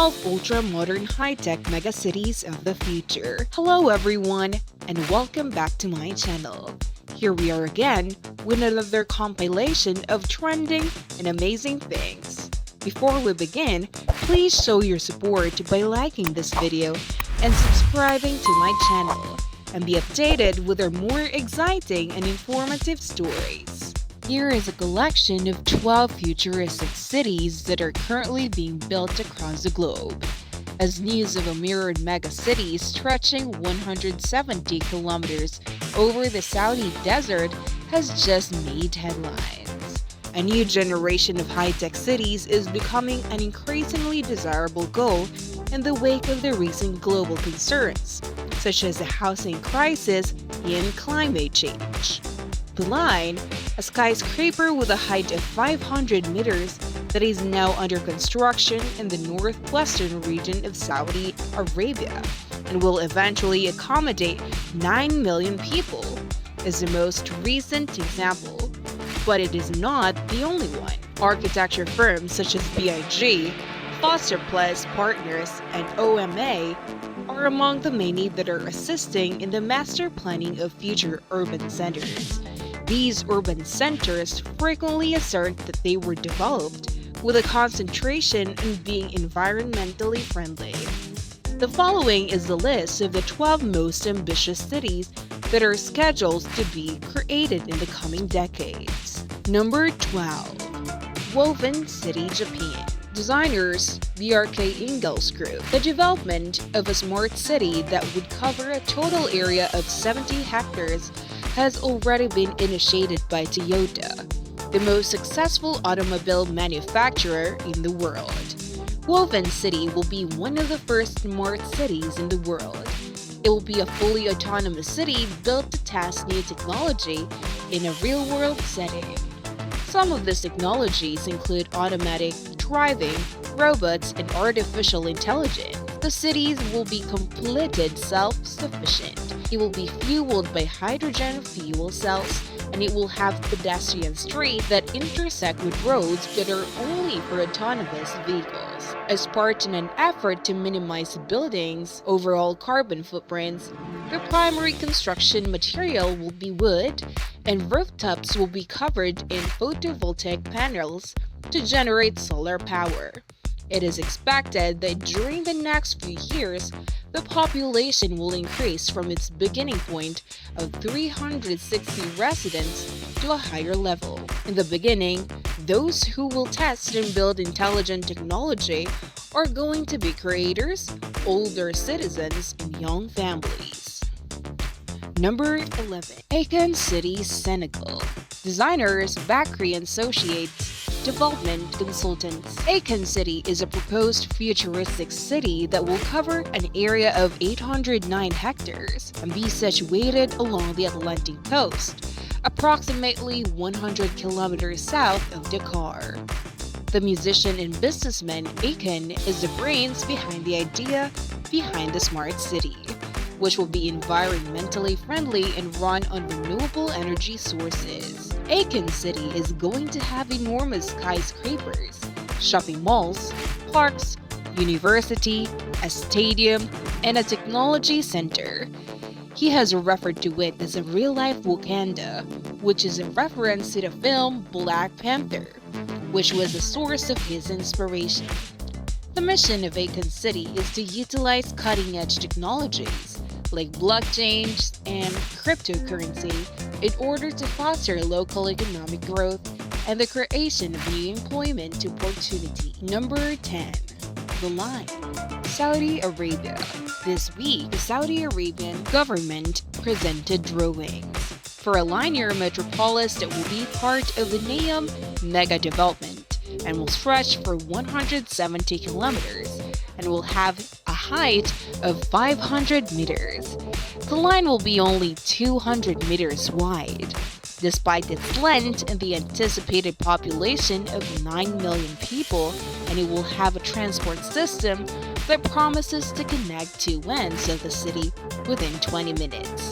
12 ultra-modern high-tech megacities of the future. Hello everyone, and welcome back to my channel. Here we are again with another compilation of trending and amazing things. Before we begin, please show your support by liking this video and subscribing to my channel, and be updated with our more exciting and informative stories. Here is a collection of 12 futuristic cities that are currently being built across the globe. As news of a mirrored megacity stretching 170 kilometers over the Saudi desert has just made headlines. A new generation of high-tech cities is becoming an increasingly desirable goal in the wake of the recent global concerns, such as the housing crisis and climate change. The Line, a skyscraper with a height of 500 meters that is now under construction in the northwestern region of Saudi Arabia and will eventually accommodate 9 million people, is the most recent example. But it is not the only one. Architecture firms such as BIG, Foster Plus Partners, and OMA are among the many that are assisting in the master planning of future urban centers. These urban centers frequently assert that they were developed with a concentration on being environmentally friendly. The following is the list of the 12 most ambitious cities that are scheduled to be created in the coming decades. Number 12. Woven City, Japan. Designers BRK Ingalls Group. The development of a smart city that would cover a total area of 70 hectares has already been initiated by Toyota, the most successful automobile manufacturer in the world. Woven City will be one of the first smart cities in the world. It will be a fully autonomous city built to test new technology in a real-world setting. Some of these technologies include automatic driving, robots, and artificial intelligence. The cities will be completely self-sufficient. It will be fueled by hydrogen fuel cells, and it will have pedestrian streets that intersect with roads that are only for autonomous vehicles. As part in an effort to minimize the building's overall carbon footprints, the primary construction material will be wood, and rooftops will be covered in photovoltaic panels to generate solar power. It is expected that during the next few years, the population will increase from its beginning point of 360 residents to a higher level. In the beginning, those who will test and build intelligent technology are going to be creators, older citizens, and young families. Number 11. Akan City, Senegal. Designers Bakri & Associates Development Consultants. Akan City is a proposed futuristic city that will cover an area of 809 hectares and be situated along the Atlantic coast, approximately 100 kilometers south of Dakar. The musician and businessman Akan is the brains behind the idea behind the smart city, which will be environmentally friendly and run on renewable energy sources. Akan City is going to have enormous skyscrapers, shopping malls, parks, university, a stadium, and a technology center. He has referred to it as a real-life Wakanda, which is a reference to the film Black Panther, which was the source of his inspiration. The mission of Akan City is to utilize cutting-edge technologies like blockchain and cryptocurrency in order to foster local economic growth and the creation of new employment opportunity. Number 10. The Line, Saudi Arabia. This week, the Saudi Arabian government presented drawings for a linear metropolis that will be part of the NEOM mega development and will stretch for 170 kilometers and will have a height of 500 meters. The line will be only 200 meters wide. Despite its length and the anticipated population of 9 million people, and it will have a transport system that promises to connect two ends of the city within 20 minutes.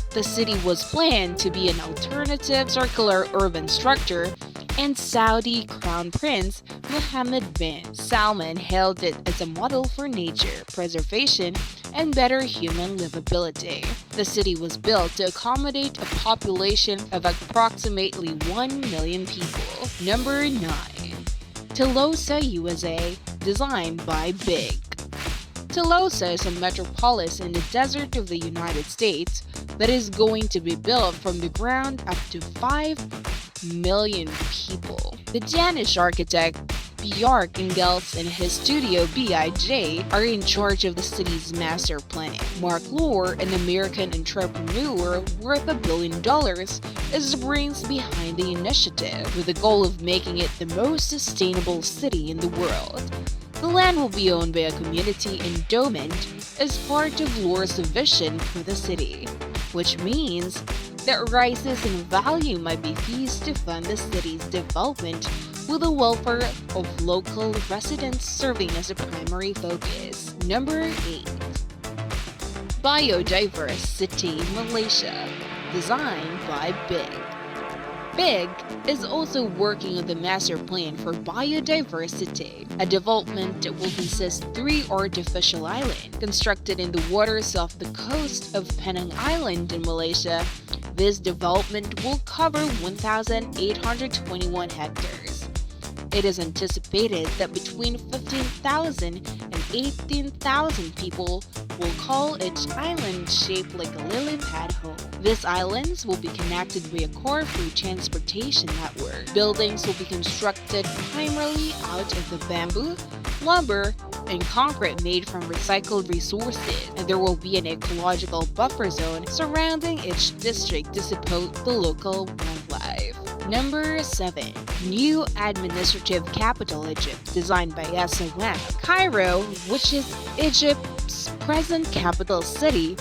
The city was planned to be an alternative circular urban structure and Saudi Crown Prince Mohammed bin Salman hailed it as a model for nature preservation and better human livability. The city was built to accommodate a population of approximately 1 million people. Number 9. Tucson, USA, designed by Big. Tucson is a metropolis in the desert of the United States that is going to be built from the ground up to 5 million people. The Danish architect Bjarke Ingels and his studio BIJ are in charge of the city's master planning. Mark Lohr, an American entrepreneur worth $1 billion, is the brains behind the initiative, with the goal of making it the most sustainable city in the world. The land will be owned by a community endowment as part of Lohr's vision for the city, which means that rises in value might be used to fund the city's development, with the welfare of local residents serving as a primary focus. Number 8. Biodiversity Malaysia, designed by Big. Big is also working on the master plan for biodiversity, a development that will consist of 3 artificial islands constructed in the waters off the coast of Penang Island in Malaysia. This development will cover 1,821 hectares. It is anticipated that between 15,000 and 18,000 people will call each island shaped like a lily pad home. These islands will be connected by a car-free transportation network. Buildings will be constructed primarily out of the bamboo, lumber, and concrete made from recycled resources, and there will be an ecological buffer zone surrounding each district to support the local wildlife. Number 7. New Administrative Capital Egypt, designed by SOM. Cairo, which is Egypt's present capital city,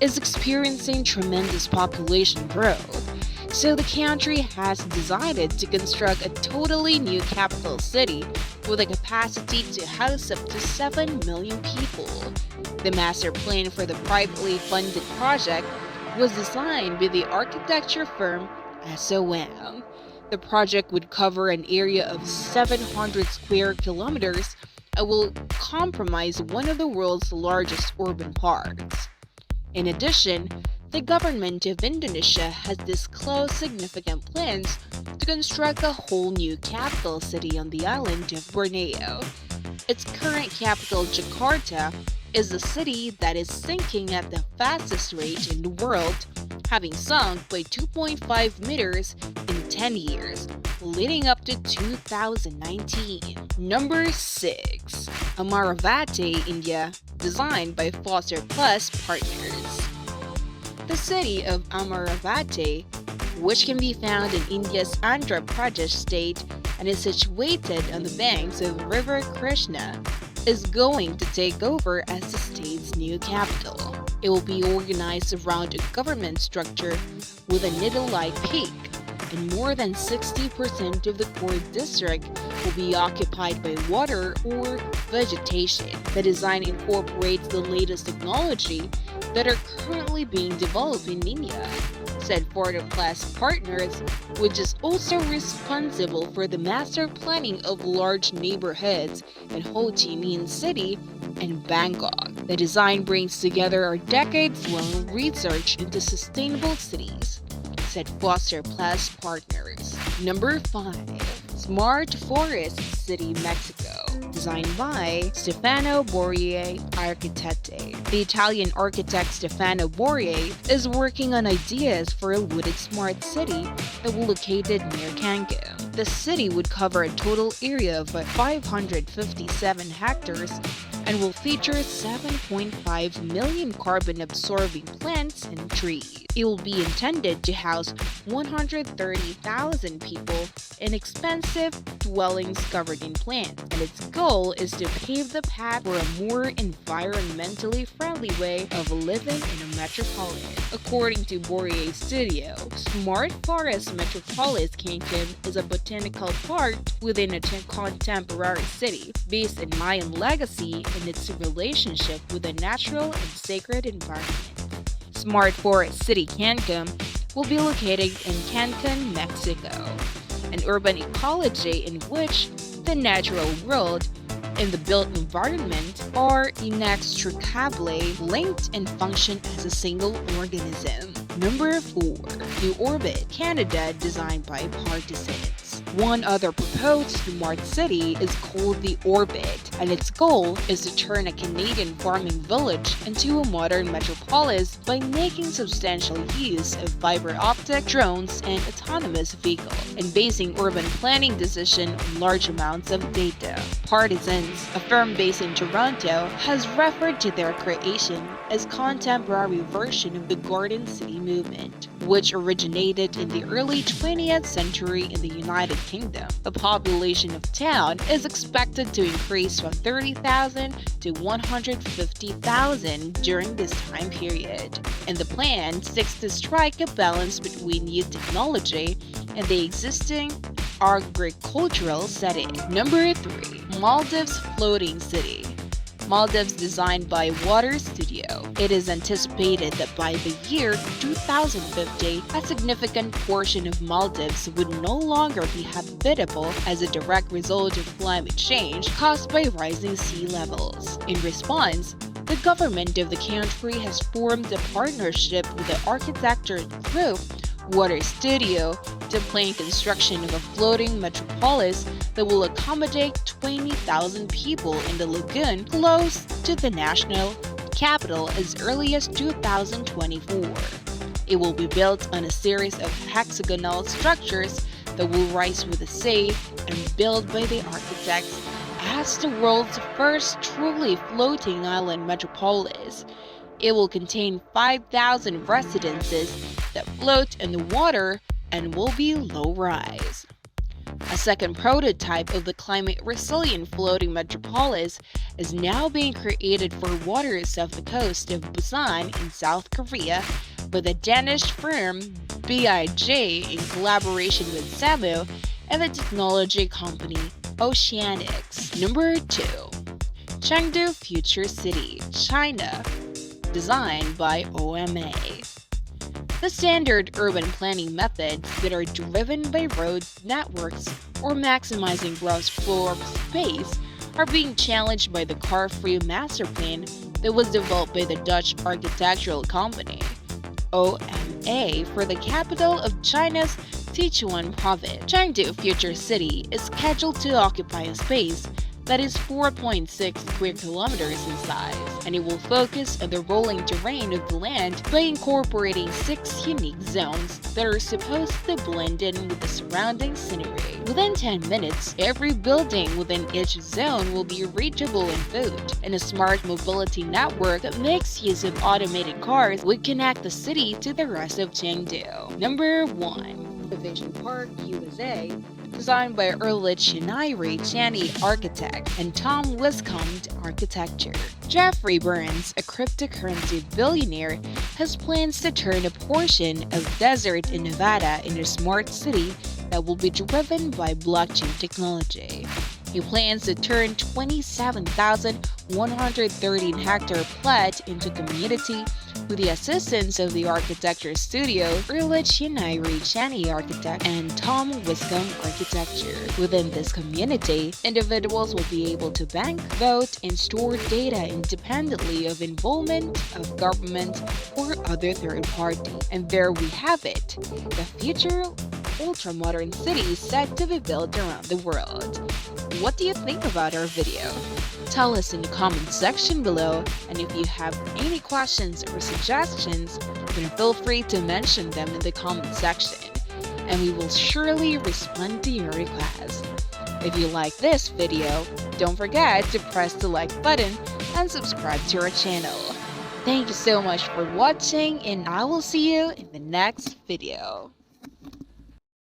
is experiencing tremendous population growth. So the country has decided to construct a totally new capital city with a capacity to house up to 7 million people. The master plan for the privately funded project was designed by the architecture firm SOM. The project would cover an area of 700 square kilometers and will comprise one of the world's largest urban parks. In addition, the government of Indonesia has disclosed significant plans to construct a whole new capital city on the island of Borneo. Its current capital, Jakarta, is a city that is sinking at the fastest rate in the world, having sunk by 2.5 meters in 10 years, leading up to 2019. Number 6. Amaravati, India, designed by Foster Plus Partners. The city of Amaravati, which can be found in India's Andhra Pradesh state and is situated on the banks of River Krishna, is going to take over as the state's new capital. It will be organized around a government structure with a needle-like peak, and more than 60% of the core district will be occupied by water or vegetation. The design incorporates the latest technology that are currently being developed in India, said Porter Plus Partners, which is also responsible for the master planning of large neighborhoods in Ho Chi Minh City and Bangkok. The design brings together our decades-long research into sustainable cities, said Foster Plus Partners. Number 5. Smart Forest City, Mexico, designed by Stefano Borrier Architetti. The Italian architect Stefano Borrier is working on ideas for a wooded smart city that will be located near Cancun. The city would cover a total area of 557 hectares and will feature 7.5 million carbon-absorbing plants and trees. It will be intended to house 130,000 people in expensive dwellings covered in plants, and its goal is to pave the path for a more environmentally friendly way of living in a metropolis. According to Borrier Studio, Smart Forest Metropolis Cancun is a botanical park within a contemporary city, based in Mayan legacy and its relationship with a natural and sacred environment. Smart Forest City Cancun will be located in Cancun, Mexico. an urban ecology in which the natural world and the built environment are inextricably linked and function as a single organism. Number 4. The Orbit, Canada, designed by partisans. One other proposed smart city is called the Orbit, and its goal is to turn a Canadian farming village into a modern metropolis by making substantial use of fiber optic, drones, and autonomous vehicles, and basing urban planning decisions on large amounts of data. Partisans, a firm based in Toronto, has referred to their creation as contemporary version of the Garden City movement, which originated in the early 20th century in the United Kingdom. The population of town is expected to increase from 30,000 to 150,000 during this time period, and the plan seeks to strike a balance between new technology and the existing agricultural setting. Number 3. Maldives Floating City. Maldives designed by Water Studio. It is anticipated that by the year 2050, a significant portion of Maldives would no longer be habitable as a direct result of climate change caused by rising sea levels. In response, the government of the country has formed a partnership with the architecture group Water Studio to plan construction of a floating metropolis that will accommodate 20,000 people in the lagoon close to the national capital as early as 2024. It will be built on a series of hexagonal structures that will rise with the sea and built by the architects as the world's first truly floating island metropolis. It will contain 5,000 residences that float in the water and will be low-rise. A second prototype of the climate-resilient floating metropolis is now being created for waters off the coast of Busan in South Korea by the Danish firm BIJ in collaboration with SAMU and the technology company Oceanics. Number 2. Chengdu Future City, China, designed by OMA. The standard urban planning methods that are driven by road networks or maximizing gross floor space are being challenged by the car-free master plan that was developed by the Dutch architectural company OMA for the capital of China's Sichuan province. Chengdu Future City is scheduled to occupy a space that is 4.6 square kilometers in size, and it will focus on the rolling terrain of the land by incorporating 6 unique zones that are supposed to blend in with the surrounding scenery. Within 10 minutes, every building within each zone will be reachable on foot, and a smart mobility network that makes use of automated cars would connect the city to the rest of Chengdu. Number 1. Division Park, USA, designed by Erlich Nairi Chani Architect and Tom Wiscombe Architecture. Jeffrey Burns, a cryptocurrency billionaire, has plans to turn a portion of desert in Nevada into a smart city that will be driven by blockchain technology. He plans to turn 27,113-hectare plot into community with the assistance of the architecture studio Erlich Nairi Chani Architect and Tom Wiscombe Architecture. Within this community, individuals will be able to bank, vote, and store data independently of involvement of government or other third party. And there we have it, the future ultra-modern city set to be built around the world. What do you think about our video? Tell us in the comment section below, and if you have any questions or suggestions, then feel free to mention them in the comment section, and we will surely respond to your request. If you like this video, don't forget to press the like button and subscribe to our channel. Thank you so much for watching, and I will see you in the next video.